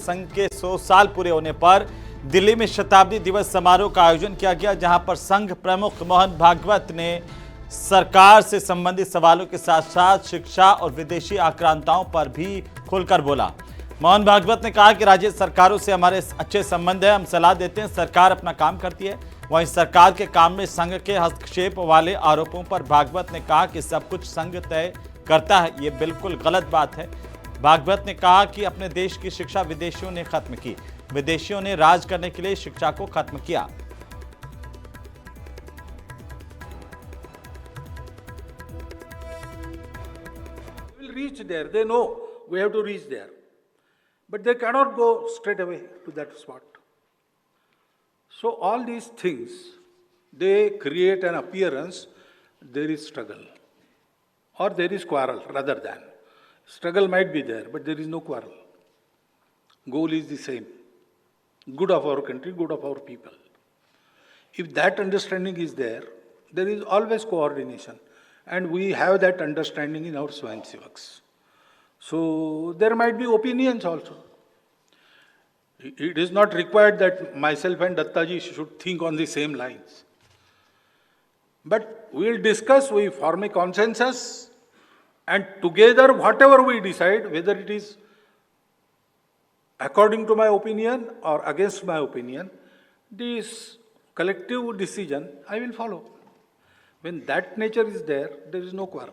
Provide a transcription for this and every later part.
संघ के 100 साल पूरे होने पर दिल्ली में शताब्दी दिवस समारोह का आयोजन किया गया, जहां पर संघ प्रमुख मोहन भागवत ने सरकार से संबंधित सवालों के साथ साथ शिक्षा और विदेशी आक्रांताओं पर भी खुलकर बोला। मोहन भागवत ने कहा कि राज्य सरकारों से हमारे अच्छे संबंध है, हम सलाह देते हैं, सरकार अपना काम करती है। वहीं सरकार के काम में संघ के हस्तक्षेप वाले आरोपों पर भागवत ने कहा कि सब कुछ संघ तय करता है, ये बिल्कुल गलत बात है। भागवत ने कहा कि अपने देश की शिक्षा विदेशियों ने खत्म की, विदेशियों ने राज करने के लिए शिक्षा को खत्म किया। Reach there, they know we have to reach there, but they cannot go straight away to that spot. So all these things, they create an appearance there is struggle or there is quarrel. Rather than struggle might be there, but there is no quarrel. Goal is the same, good of our country, good of our people. If that understanding is there, there is always coordination. And we have that understanding in our Swayamsevaks. So there might be opinions also. It is not required that myself and Dattaji should think on the same lines. But we will discuss, we form a consensus, and together whatever we decide, whether it is according to my opinion or against my opinion, this collective decision I will follow. When that nature is there is no quarrel.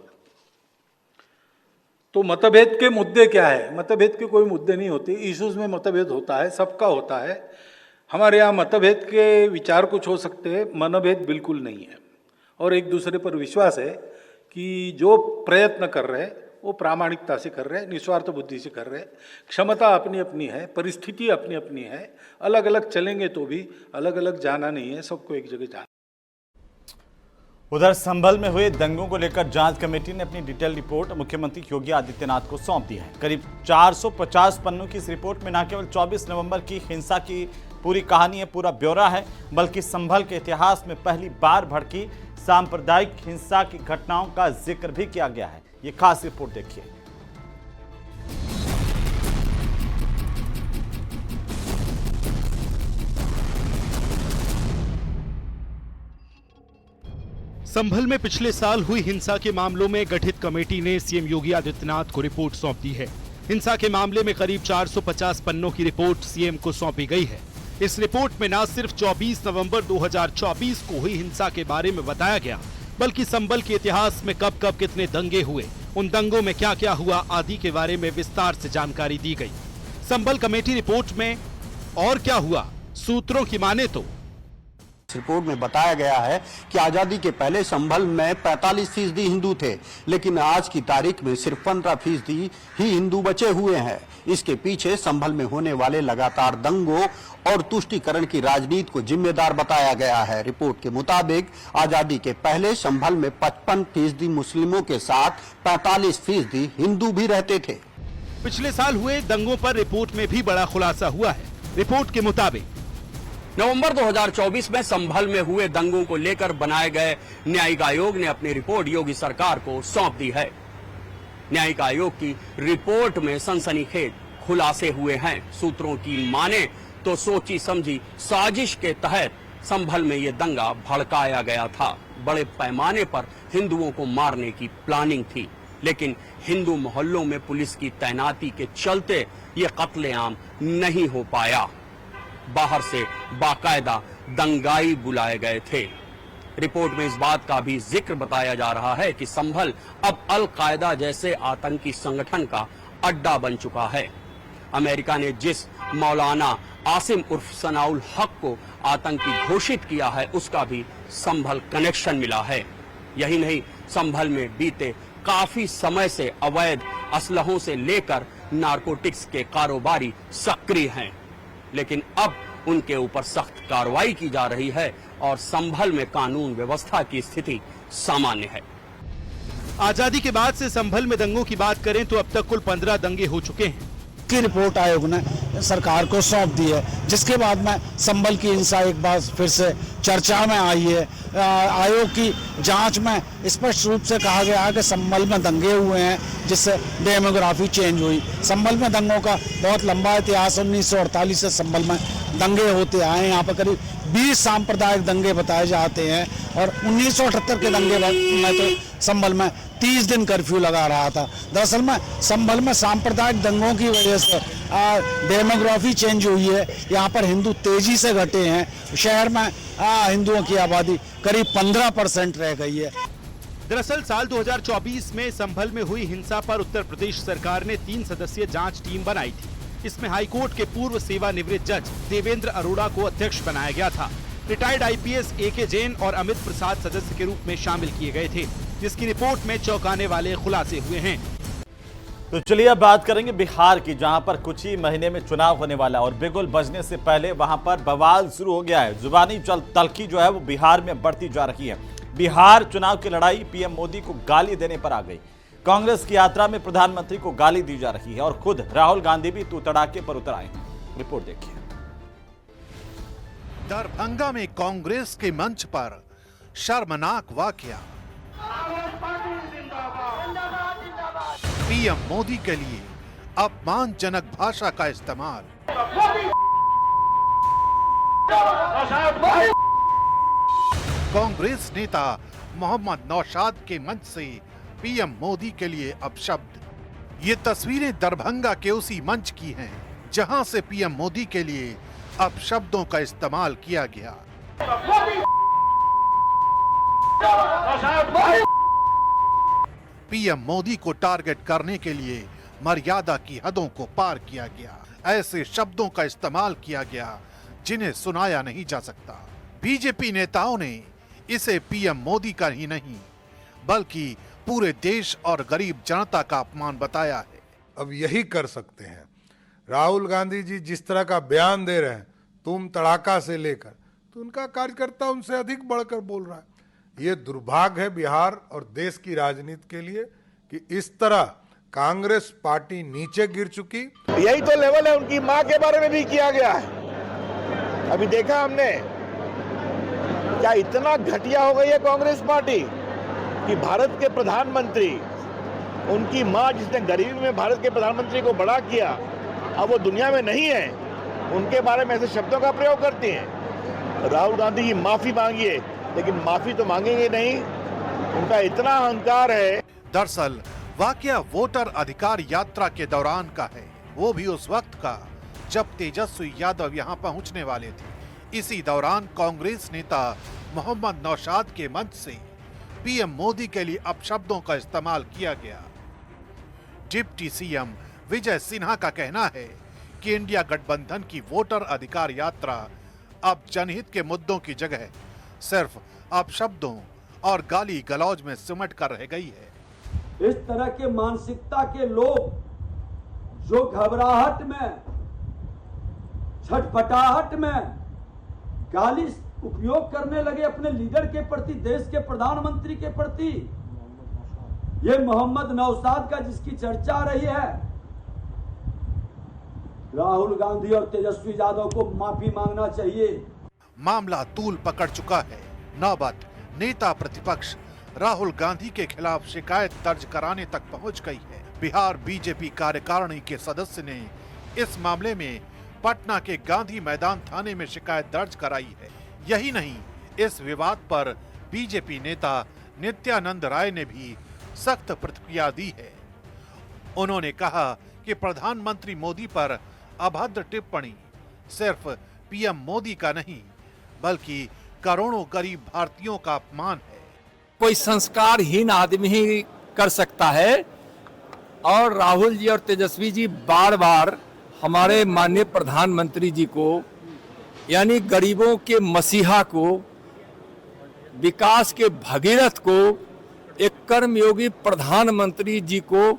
तो मतभेद के मुद्दे क्या है? मतभेद के कोई मुद्दे नहीं होते, इश्यूज में मतभेद होता है, सबका होता है। हमारे यहाँ मतभेद के विचार कुछ हो सकते हैं, मनभेद बिल्कुल नहीं है। और एक दूसरे पर विश्वास है कि जो प्रयत्न कर रहे हैं वो प्रामाणिकता से कर रहे हैं, निस्वार्थ बुद्धि से कर रहे हैं। क्षमता अपनी अपनी है, परिस्थिति अपनी अपनी है, अलग अलग चलेंगे तो भी अलग अलग जाना नहीं है, सबको एक जगह जाना। उधर संभल में हुए दंगों को लेकर जांच कमेटी ने अपनी डिटेल रिपोर्ट मुख्यमंत्री योगी आदित्यनाथ को सौंप दी है। करीब 450 पन्नों की इस रिपोर्ट में न केवल 24 नवंबर की हिंसा की पूरी कहानी है, पूरा ब्यौरा है, बल्कि संभल के इतिहास में पहली बार भड़की सांप्रदायिक हिंसा की घटनाओं का जिक्र भी किया गया है। ये खास रिपोर्ट देखिए। संभल में पिछले साल हुई हिंसा के मामलों में गठित कमेटी ने सीएम योगी आदित्यनाथ को रिपोर्ट सौंप दी है। हिंसा के मामले में करीब 450 पन्नों की रिपोर्ट सीएम को सौंपी गई है। इस रिपोर्ट में न सिर्फ 24 नवंबर 2024 को हुई हिंसा के बारे में बताया गया, बल्कि संभल के इतिहास में कब कब कितने दंगे हुए, उन दंगों में क्या क्या हुआ आदि के बारे में विस्तार से जानकारी दी गई। संभल कमेटी रिपोर्ट में और क्या हुआ, सूत्रों की माने तो रिपोर्ट में बताया गया है कि आजादी के पहले संभल में 45% हिंदू थे, लेकिन आज की तारीख में सिर्फ 15% ही हिंदू बचे हुए हैं। इसके पीछे संभल में होने वाले लगातार दंगों और तुष्टीकरण की राजनीति को जिम्मेदार बताया गया है। रिपोर्ट के मुताबिक आजादी के पहले संभल में 55% मुस्लिमों के साथ 45% हिंदू भी रहते थे। पिछले साल हुए दंगों पर रिपोर्ट में भी बड़ा खुलासा हुआ है। रिपोर्ट के मुताबिक नवंबर 2024 में संभल में हुए दंगों को लेकर बनाए गए न्यायिक आयोग ने अपनी रिपोर्ट योगी सरकार को सौंप दी है। न्यायिक आयोग की रिपोर्ट में सनसनीखेज खुलासे हुए हैं। सूत्रों की माने तो सोची समझी साजिश के तहत संभल में ये दंगा भड़काया गया था। बड़े पैमाने पर हिंदुओं को मारने की प्लानिंग थी, लेकिन हिंदू मोहल्लों में पुलिस की तैनाती के चलते ये कत्लेआम नहीं हो पाया। बाहर से बाकायदा दंगाई बुलाए गए थे। रिपोर्ट में इस बात का भी जिक्र बताया जा रहा है कि संभल अब अल कायदा जैसे आतंकी संगठन का अड्डा बन चुका है। अमेरिका ने जिस मौलाना आसिम उर्फ सनाउल हक को आतंकी घोषित किया है, उसका भी संभल कनेक्शन मिला है। यही नहीं, संभल में बीते काफी समय से अवैध असलहों से लेकर नारकोटिक्स के कारोबारी सक्रिय हैं, लेकिन अब उनके ऊपर सख्त कार्रवाई की जा रही है और संभल में कानून व्यवस्था की स्थिति सामान्य है। आजादी के बाद से संभल में दंगों की बात करें तो अब तक कुल 15 दंगे हो चुके हैं। उसकी रिपोर्ट आयोग ने सरकार को सौंप दी है, जिसके बाद में संभल की हिंसा एक बार फिर से चर्चा में आई है। आयोग की जांच में स्पष्ट रूप से कहा गया है कि संभल में दंगे हुए हैं, जिससे डेमोग्राफी चेंज हुई। संभल में दंगों का बहुत लंबा इतिहास, 1948 से संभल में दंगे होते आए हैं। यहाँ पर करीब 20 सांप्रदायिक दंगे बताए जाते हैं और 1978 के दंगे में तो संभल में 30 दिन कर्फ्यू लगा रहा था। दरअसल में संभल में सांप्रदायिक दंगों की वजह से डेमोग्राफी चेंज हुई है। यहाँ पर हिंदू तेजी से घटे हैं। शहर में हिंदुओं की आबादी करीब 15% रह गई है। दरअसल साल 2024 में संभल में हुई हिंसा पर उत्तर प्रदेश सरकार ने 3 सदस्यीय जांच टीम बनाई थी। इसमें हाईकोर्ट के पूर्व सेवानिवृत्त जज देवेंद्र अरोड़ा को अध्यक्ष बनाया गया था। रिटायर्ड आईपीएस AK जैन और अमित प्रसाद सदस्य के रूप में शामिल किए गए थे, जिसकी रिपोर्ट में चौंकाने वाले खुलासे हुए हैं। तो चलिए अब बात करेंगे बिहार की, जहां पर कुछ ही महीने में चुनाव होने वाला है और बिगुल बजने से पहले वहां पर बवाल शुरू हो गया है। जुबानी तलखी जो है वो बिहार में बढ़ती जा रही है। बिहार चुनाव की लड़ाई पीएम मोदी को गाली देने पर आ गई। कांग्रेस की यात्रा में प्रधानमंत्री को गाली दी जा रही है और खुद राहुल गांधी भी तू तड़ाके पर उतर आए। रिपोर्ट देखिए। दरभंगा में कांग्रेस के मंच पर शर्मनाक वाकया। पीएम मोदी के लिए अपमानजनक भाषा का इस्तेमाल। कांग्रेस नेता मोहम्मद नौशाद के मंच से पीएम मोदी के लिए अपशब्द। ये तस्वीरें दरभंगा के उसी मंच की हैं, जहां से पीएम मोदी के लिए अपशब्दों का इस्तेमाल किया गया। पीएम मोदी को टारगेट करने के लिए मर्यादा की हदों को पार किया गया। ऐसे शब्दों का इस्तेमाल किया गया जिन्हें सुनाया नहीं जा सकता। बीजेपी नेताओं ने इसे पीएम मोदी का ही नहीं बल्कि पूरे देश और गरीब जनता का अपमान बताया है। अब यही कर सकते हैं। राहुल गांधी जी जिस तरह का बयान दे रहे हैं, तुम तड़ाका से लेकर, तो उनका कार्यकर्ता उनसे अधिक बढ़कर बोल रहा है। ये दुर्भाग्य है बिहार और देश की राजनीति के लिए कि इस तरह कांग्रेस पार्टी नीचे गिर चुकी। यही तो लेवल है। उनकी मां के बारे में भी किया गया है। अभी देखा हमने, क्या इतना घटिया हो गई है कांग्रेस पार्टी कि भारत के प्रधानमंत्री, उनकी मां जिसने गरीबी में भारत के प्रधानमंत्री को बड़ा किया, अब वो दुनिया में नहीं है, उनके बारे में ऐसे शब्दों का प्रयोग करती हैं। राहुल गांधी की माफी मांगिए, लेकिन माफी तो मांगेंगे नहीं। उनका इतना अहंकार है। दरअसल वाकया वोटर अधिकार यात्रा के दौरान का है, वो भी उस वक्त का जब तेजस्वी यादव यहाँ पहुँचने वाले थे। इसी दौरान कांग्रेस नेता मोहम्मद नौशाद के मंच से पीएम मोदी के लिए अपशब्दों का इस्तेमाल किया गया। डिप्टी सीएम विजय सिन्हा का कहना है कि इंडिया गठबंधन की वोटर अधिकार यात्रा अब जनहित के मुद्दों की जगह सिर्फ अपशब्दों और गाली गलौज में सिमट कर रह गई है। इस तरह के मानसिकता के लोग जो घबराहट में, छटपटाहट में गाली उपयोग करने लगे अपने लीडर के प्रति, देश के प्रधानमंत्री के प्रति, ये मोहम्मद नौशाद का जिसकी चर्चा रही है, राहुल गांधी और तेजस्वी यादव को माफी मांगना चाहिए। मामला तूल पकड़ चुका है। नौबत नेता प्रतिपक्ष राहुल गांधी के खिलाफ शिकायत दर्ज कराने तक पहुंच गई है। बिहार बीजेपी कार्यकारिणी के सदस्य ने इस मामले में पटना के गांधी मैदान थाने में शिकायत दर्ज कराई है। यही नहीं, इस विवाद पर बीजेपी नेता नित्यानंद राय ने भी सख्त प्रतिक्रिया दी है। उन्होंने कहा कि प्रधानमंत्री मोदी पर अभद्र टिप्पणी सिर्फ पीएम मोदी का नहीं बल्कि करोड़ों गरीब भारतीयों का अपमान है। कोई संस्कारहीन आदमी ही कर सकता है और राहुल जी और तेजस्वी जी बार बार हमारे माननीय प्रधानमंत्री जी को, यानी गरीबों के मसीहा को, विकास के भगीरथ को, एक कर्मयोगी प्रधानमंत्री जी को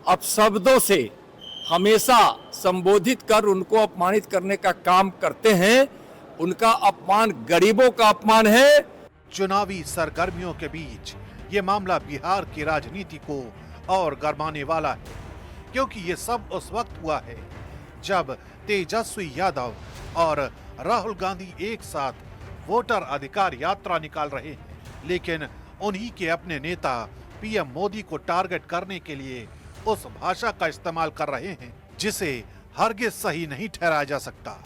अपशब्दों से हमेशा संबोधित कर उनको अपमानित करने का काम करते हैं। उनका अपमान गरीबों का अपमान है। चुनावी सरगर्मियों के बीच ये मामला बिहार की राजनीति को और गरमाने वाला है, क्योंकि ये सब उस वक्त हुआ है जब तेजस्वी यादव और राहुल गांधी एक साथ वोटर अधिकार यात्रा निकाल रहे हैं, लेकिन उन्हीं के अपने नेता पीएम मोदी को टारगेट करने के लिए उस भाषा का इस्तेमाल कर रहे हैं जिसे हरगिज सही नहीं ठहराया जा सकता।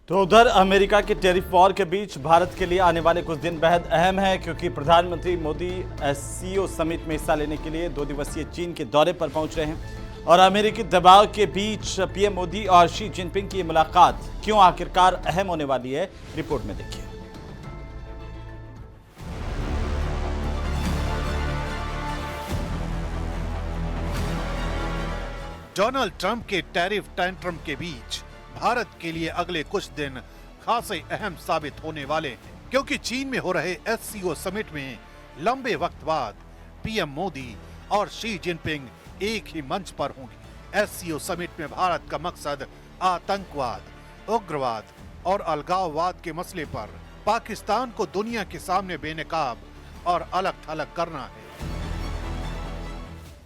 तो उधर अमेरिका के टैरिफ वॉर के बीच भारत के लिए आने वाले कुछ दिन बेहद अहम है, क्योंकि प्रधानमंत्री मोदी एससीओ समिट में हिस्सा लेने के लिए 2 दिवसीय चीन के दौरे पर पहुंच रहे हैं और अमेरिकी दबाव के बीच पीएम मोदी और शी जिनपिंग की मुलाकात क्यों आखिरकार अहम होने वाली है, रिपोर्ट में देखिए। डोनाल्ड ट्रंप के टैरिफ टेंट्रम के बीच भारत के लिए अगले कुछ दिन खासे अहम साबित होने वाले हैं, क्योंकि चीन में हो रहे एससीओ समिट में लंबे वक्त बाद पीएम मोदी और शी जिनपिंग एक ही मंच पर होंगे। एससीओ समिट में भारत का मकसद आतंकवाद, उग्रवाद और अलगाववाद के मसले पर पाकिस्तान को दुनिया के सामने बेनकाब और अलग थलग करना है।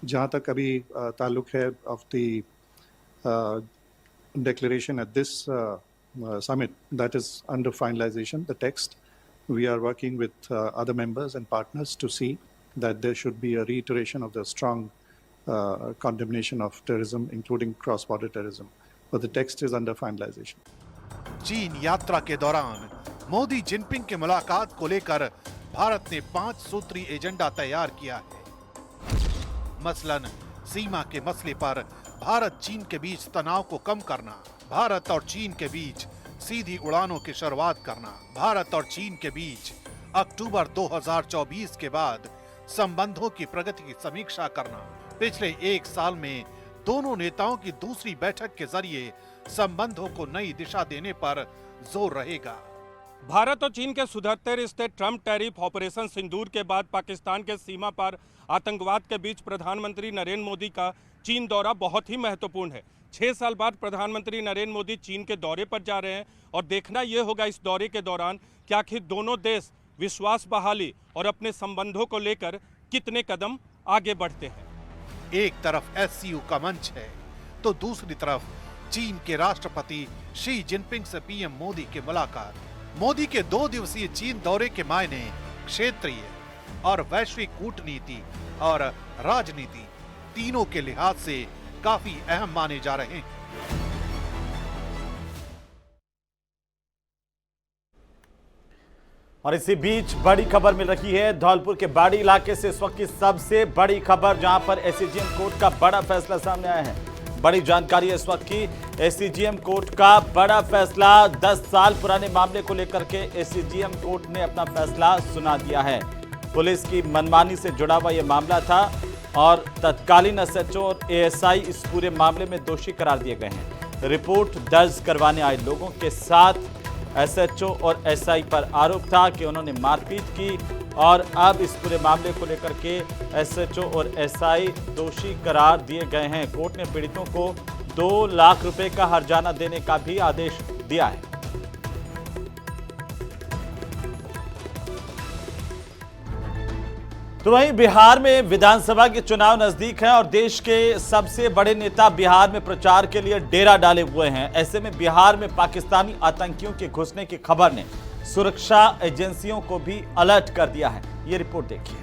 जहाँ तक अभी ताल्लुक है of the declaration at this summit that is under finalization, the text, we are working with other members and partners to see that there should be a reiteration of the strong condemnation of terrorism, including cross-border terrorism. But the text is under finalization. चीन यात्रा के दौरान Modi Jinping के मुलाकात को लेकर भारत ने 5 सूत्री एजेंडा तैयार किया है। मसलन सीमा के मसले पर भारत चीन के बीच तनाव को कम करना, भारत और चीन के बीच सीधी उड़ानों की शुरुआत करना, भारत और चीन के बीच अक्टूबर 2024 के बाद संबंधों की प्रगति की समीक्षा करना, पिछले 1 साल में दोनों नेताओं की दूसरी बैठक के जरिए संबंधों को नई दिशा देने पर जोर रहेगा। भारत और चीन के सुधरते रिश्ते, ट्रंप टैरिफ, ऑपरेशन सिंदूर के बाद पाकिस्तान के सीमा पर आतंकवाद के बीच प्रधानमंत्री नरेंद्र मोदी का चीन दौरा बहुत ही महत्वपूर्ण है। 6 साल बाद प्रधानमंत्री नरेंद्र मोदी चीन के दौरे पर जा रहे हैं और देखना यह होगा इस दौरे के दौरान कि आखिर दोनों देश विश्वास बहाली और अपने संबंधों को लेकर कितने कदम आगे बढ़ते हैं। एक तरफ एससीओ का मंच है तो दूसरी तरफ चीन के राष्ट्रपति शी जिनपिंग से पीएम मोदी की मुलाकात। मोदी के 2 दिवसीय चीन दौरे के मायने क्षेत्रीय और वैश्विक कूटनीति और राजनीति तीनों के लिहाज से काफी अहम माने जा रहे हैं। और इसी बीच बड़ी खबर मिल रही है धौलपुर के बाड़ी इलाके से, इस वक्त की सबसे बड़ी खबर, जहां पर एससीजीएम कोर्ट का बड़ा फैसला सामने आया है। बड़ी जानकारी है इस वक्त की, एससीजीएम कोर्ट का बड़ा फैसला। 10 साल पुराने मामले को लेकर के एससीजीएम कोर्ट ने अपना फैसला सुना दिया है। पुलिस की मनमानी से जुड़ा हुआ यह मामला था और तत्कालीन एसएचओ और एएसआई इस पूरे मामले में दोषी करार दिए गए हैं। रिपोर्ट दर्ज करवाने आए लोगों के साथ एसएचओ और एसआई पर आरोप था कि उन्होंने मारपीट की और अब इस पूरे मामले को लेकर के एसएचओ और एसआई दोषी करार दिए गए हैं। कोर्ट ने पीड़ितों को 2 लाख रुपए का हर्जाना देने का भी आदेश दिया है। तो वहीं बिहार में विधानसभा के चुनाव नजदीक हैं और देश के सबसे बड़े नेता बिहार में प्रचार के लिए डेरा डाले हुए हैं। ऐसे में बिहार में पाकिस्तानी आतंकियों के घुसने की खबर ने सुरक्षा एजेंसियों को भी अलर्ट कर दिया है। ये रिपोर्ट देखिए।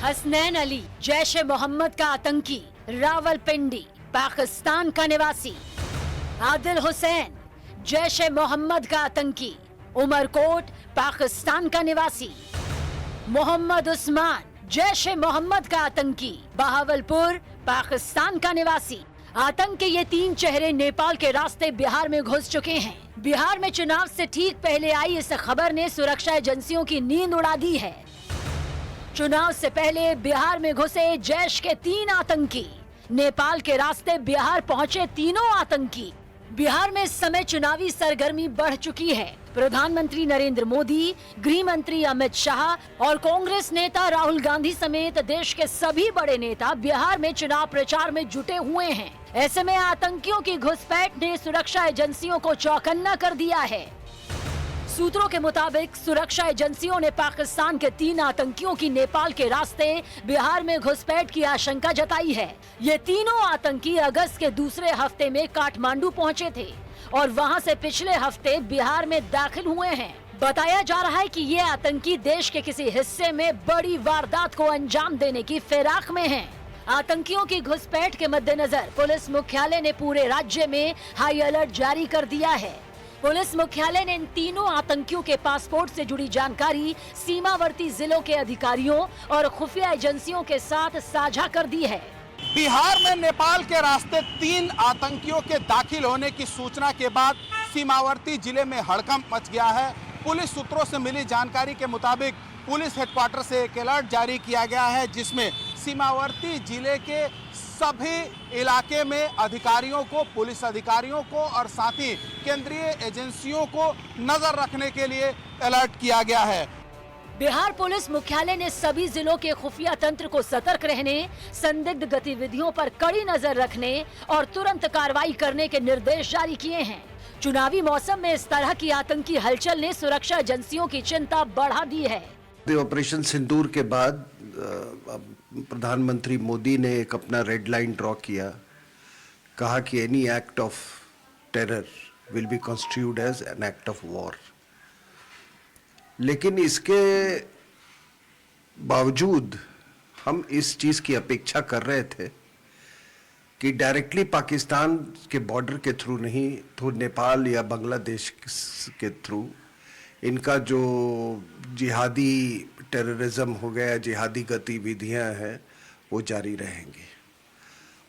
हसनैन अली जैश ए मोहम्मद का आतंकी, रावलपिंडी पाकिस्तान का निवासी। आदिल हुसैन जैश ए मोहम्मद का आतंकी, उमरकोट पाकिस्तान का निवासी। मोहम्मद उस्मान जैश ए मोहम्मद का आतंकी, बहावलपुर पाकिस्तान का निवासी। आतंक के ये 3 चेहरे नेपाल के रास्ते बिहार में घुस चुके हैं। बिहार में चुनाव से ठीक पहले आई इस खबर ने सुरक्षा एजेंसियों की नींद उड़ा दी है। चुनाव से पहले बिहार में घुसे जैश के 3 आतंकी, नेपाल के रास्ते बिहार पहुंचे तीनों आतंकी। बिहार में इस समय चुनावी सरगर्मी बढ़ चुकी है। प्रधानमंत्री नरेंद्र मोदी, गृह मंत्री अमित शाह और कांग्रेस नेता राहुल गांधी समेत देश के सभी बड़े नेता बिहार में चुनाव प्रचार में जुटे हुए हैं। ऐसे में आतंकियों की घुसपैठ ने सुरक्षा एजेंसियों को चौकन्ना कर दिया है। सूत्रों के मुताबिक सुरक्षा एजेंसियों ने पाकिस्तान के 3 आतंकियों की नेपाल के रास्ते बिहार में घुसपैठ की आशंका जताई है। ये तीनों आतंकी अगस्त के दूसरे हफ्ते में काठमांडू पहुंचे थे और वहां से पिछले हफ्ते बिहार में दाखिल हुए हैं। बताया जा रहा है कि ये आतंकी देश के किसी हिस्से में बड़ी वारदात को अंजाम देने की फिराक में हैं। आतंकियों की घुसपैठ के मद्देनजर पुलिस मुख्यालय ने पूरे राज्य में हाई अलर्ट जारी कर दिया है। पुलिस मुख्यालय ने इन तीनों आतंकियों के पासपोर्ट से जुड़ी जानकारी सीमावर्ती जिलों के अधिकारियों और खुफिया एजेंसियों के साथ साझा कर दी है। बिहार में नेपाल के रास्ते 3 आतंकियों के दाखिल होने की सूचना के बाद सीमावर्ती जिले में हड़कंप मच गया है। पुलिस सूत्रों से मिली जानकारी के मुताबिक पुलिस हेडक्वार्टर से एक अलर्ट जारी किया गया है, जिसमें सीमावर्ती जिले के सभी इलाके में अधिकारियों को, पुलिस अधिकारियों को और साथ ही केंद्रीय एजेंसियों को नजर रखने के लिए अलर्ट किया गया है। बिहार पुलिस मुख्यालय ने सभी जिलों के खुफिया तंत्र को सतर्क रहने, संदिग्ध गतिविधियों पर कड़ी नजर रखने और तुरंत कार्रवाई करने के निर्देश जारी किए हैं। चुनावी मौसम में इस तरह की आतंकी हलचल ने सुरक्षा एजेंसियों की चिंता बढ़ा दी है। ऑपरेशन सिंदूर के बाद प्रधानमंत्री मोदी ने एक अपना रेड लाइन ड्रॉ किया, कहा कि any act of terror will be constituted as an act of war. लेकिन इसके बावजूद हम इस चीज की अपेक्षा कर रहे थे कि डायरेक्टली पाकिस्तान के बॉर्डर के थ्रू नहीं, तो नेपाल या बांग्लादेश के थ्रू इनका जो जिहादी टेररिज्म हो गया, जिहादी गतिविधियां हैं, वो जारी रहेंगी।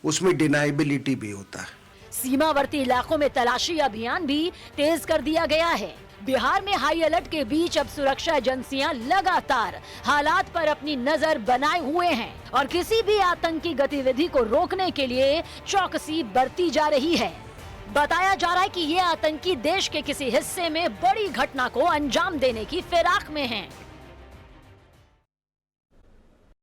उसमें डिनाइबिलिटी भी होता है। सीमावर्ती इलाकों में तलाशी अभियान भी तेज कर दिया गया है। बिहार में हाई अलर्ट के बीच अब सुरक्षा एजेंसियां लगातार हालात पर अपनी नजर बनाए हुए हैं और किसी भी आतंकी गतिविधि को रोकने के लिए चौकसी बरती जा रही है। बताया जा रहा है कि ये आतंकी देश के किसी हिस्से में बड़ी घटना को अंजाम देने की फिराक में हैं।